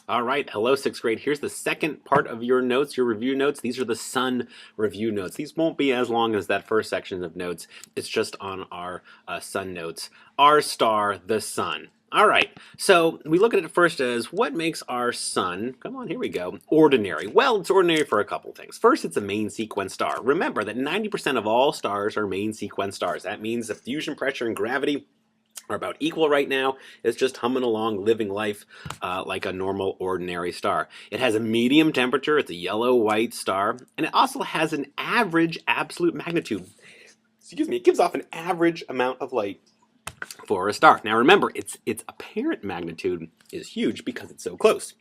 All right, hello, sixth grade. Here's the second part of your notes, your review notes. These are the sun review notes. These won't be as long as that first section of notes. It's just on our sun notes. Our star, the sun. All right, so we look at it first as what makes our sun, come on, here we go, ordinary. Well, it's ordinary for a couple things. First, it's a main sequence star. Remember that 90% of all stars are main sequence stars. That means the fusion pressure and gravity are about equal right now. It's just humming along, living life like a normal, ordinary star. It has a medium temperature. It's a yellow-white star. And it also has an average absolute magnitude. Excuse me. It gives off an average amount of light for a star. Now remember, its apparent magnitude is huge because it's so close.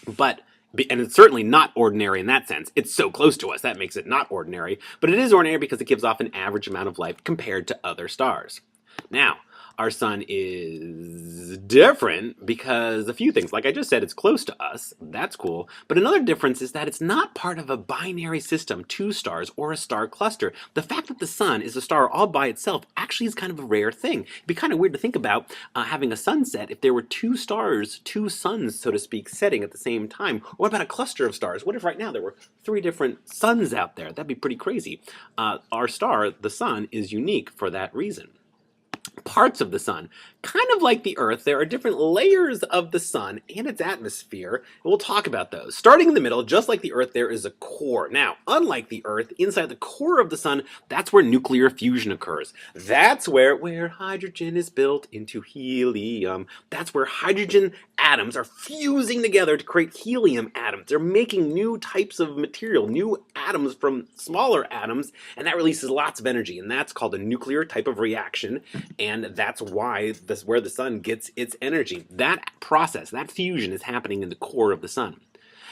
And it's certainly not ordinary in that sense. It's so close to us. That makes it not ordinary. But it is ordinary because it gives off an average amount of light compared to other stars. Now, our sun is different because a few things. Like I just said, it's close to us. That's cool. But another difference is that it's not part of a binary system, two stars, or a star cluster. The fact that the sun is a star all by itself actually is kind of a rare thing. It'd be kind of weird to think about having a sunset if there were two stars, two suns, so to speak, setting at the same time. Or what about a cluster of stars? What if right now there were three different suns out there? That'd be pretty crazy. Our star, the sun, is unique for that reason. Parts of the sun. Kind of like the Earth, there are different layers of the sun and its atmosphere, and we'll talk about those. Starting in the middle, just like the Earth, there is a core. Now, unlike the Earth, inside the core of the sun, that's where nuclear fusion occurs. That's where hydrogen is built into helium. That's where hydrogen atoms are fusing together to create helium atoms. They're making new types of material, new atoms from smaller atoms, and that releases lots of energy, and that's called a nuclear type of reaction, and that's why where the sun gets its energy. That process, that fusion is happening in the core of the sun.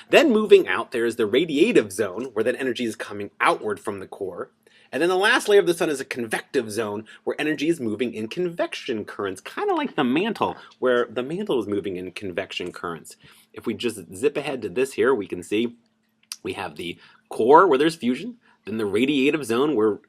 Then moving out, there's the radiative zone, where that energy is coming outward from the core. And then the last layer of the sun is a convective zone, where energy is moving in convection currents, kind of like the mantle, where the mantle is moving in convection currents. If we just zip ahead to this here, we can see we have the core, where there's fusion, then the radiative zone, where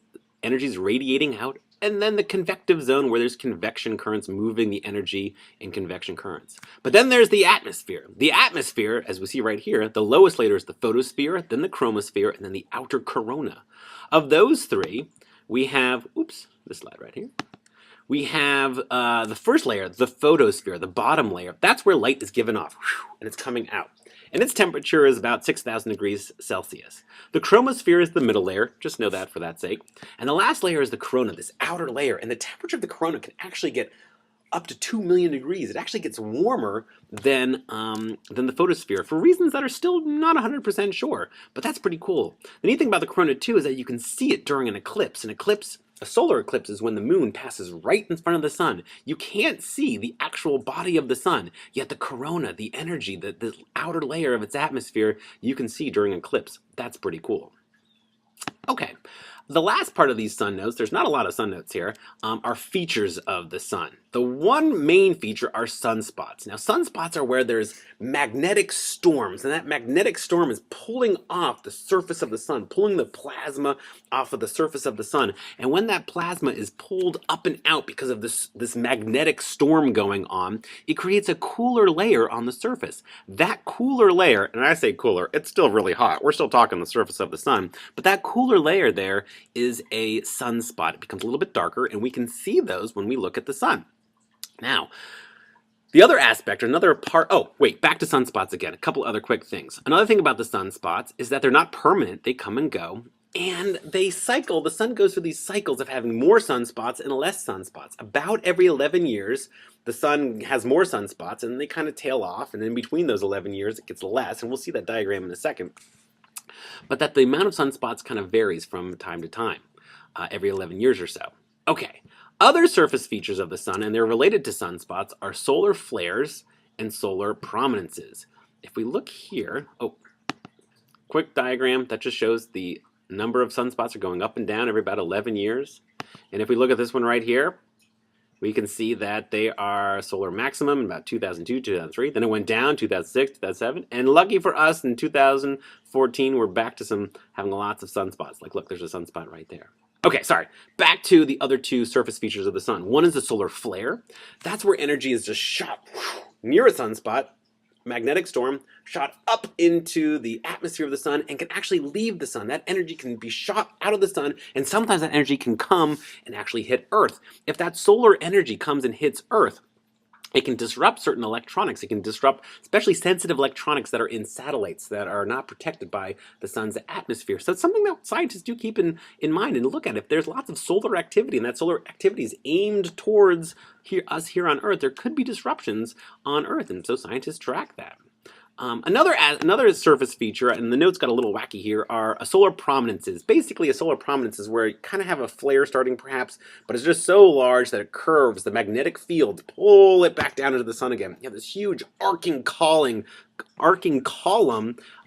energy is radiating out, and then the convective zone where there's convection currents moving the energy in convection currents. But then there's the atmosphere. The atmosphere, as we see right here, the lowest layer is the photosphere, then the chromosphere, and then the outer corona. Of those three, we have, this slide right here. We have the first layer, the photosphere, the bottom layer. That's where light is given off, and it's coming out. And its temperature is about 6,000 degrees Celsius. The chromosphere is the middle layer, just know that for that sake. And the last layer is the corona, this outer layer. And the temperature of the corona can actually get up to 2 million degrees. It actually gets warmer than the photosphere for reasons that are still not 100% sure. But that's pretty cool. The neat thing about the corona too is that you can see it during an eclipse. A solar eclipse is when the moon passes right in front of the sun. You can't see the actual body of the sun, yet the corona, the energy, the outer layer of its atmosphere, you can see during an eclipse. That's pretty cool. Okay, the last part of these sun notes, there's not a lot of sun notes here, are features of the sun. The one main feature are sunspots. Now, sunspots are where there's magnetic storms, and that magnetic storm is pulling off the surface of the sun, pulling the plasma off of the surface of the sun. And when that plasma is pulled up and out because of this magnetic storm going on, it creates a cooler layer on the surface. That cooler layer, and I say cooler, it's still really hot. We're still talking the surface of the sun, but that cooler layer there is a sunspot. It becomes a little bit darker, and we can see those when we look at the sun. Now, the other aspect, or another part, back to sunspots again, a couple other quick things. Another thing about the sunspots is that they're not permanent, they come and go, and they cycle. The sun goes through these cycles of having more sunspots and less sunspots. About every 11 years, the sun has more sunspots, and they kind of tail off, and in between those 11 years, it gets less, and we'll see that diagram in a second. But that the amount of sunspots kind of varies from time to time, every 11 years or so. Okay. Other surface features of the sun, and they're related to sunspots, are solar flares and solar prominences. If we look here, quick diagram that just shows the number of sunspots are going up and down every about 11 years. And if we look at this one right here, we can see that they are solar maximum in about 2002, 2003. Then it went down 2006, 2007. And lucky for us, in 2014, we're back to having lots of sunspots. Like, look, there's a sunspot right there. Okay, sorry. Back to the other two surface features of the sun. One is the solar flare. That's where energy is just shot near a sunspot magnetic storm shot up into the atmosphere of the sun and can actually leave the sun. That energy can be shot out of the sun, and sometimes that energy can come and actually hit Earth. If that solar energy comes and hits Earth, it can disrupt certain electronics. It can disrupt especially sensitive electronics that are in satellites that are not protected by the sun's atmosphere. So it's something that scientists do keep in mind and look at. If there's lots of solar activity and that solar activity is aimed towards us here on Earth, there could be disruptions on Earth, and so scientists track that. Another surface feature, and the notes got a little wacky here, are solar prominences. Basically, a solar prominence is where you kind of have a flare starting perhaps, but it's just so large that it curves the magnetic field, pull it back down into the sun again. You have this huge arcing column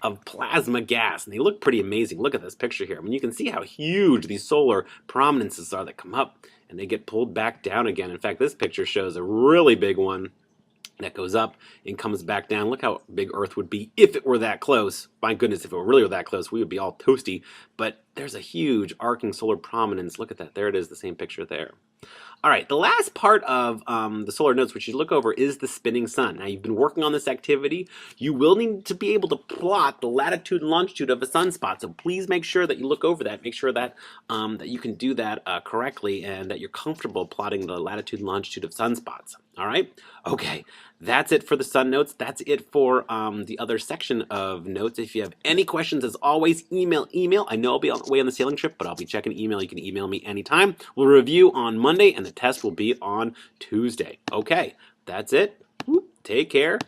of plasma gas, and they look pretty amazing. Look at this picture here. I mean, you can see how huge these solar prominences are that come up and they get pulled back down again. In fact, this picture shows a really big one that goes up and comes back down. Look how big Earth would be if it were that close. My goodness, if it were really that close, we would be all toasty. But there's a huge arcing solar prominence. Look at that. There it is, the same picture there. All right, the last part of the solar notes which you look over is the spinning sun. Now, you've been working on this activity. You will need to be able to plot the latitude and longitude of a sunspot. So please make sure that you look over that. Make sure that that you can do that correctly and that you're comfortable plotting the latitude and longitude of sunspots. All right? Okay, that's it for the sun notes. That's it for the other section of notes. If you have any questions, as always, email. I know I'll be away on the sailing trip, but I'll be checking email. You can email me anytime. We'll review on Monday, and the test will be on Tuesday. Okay, that's it. Take care.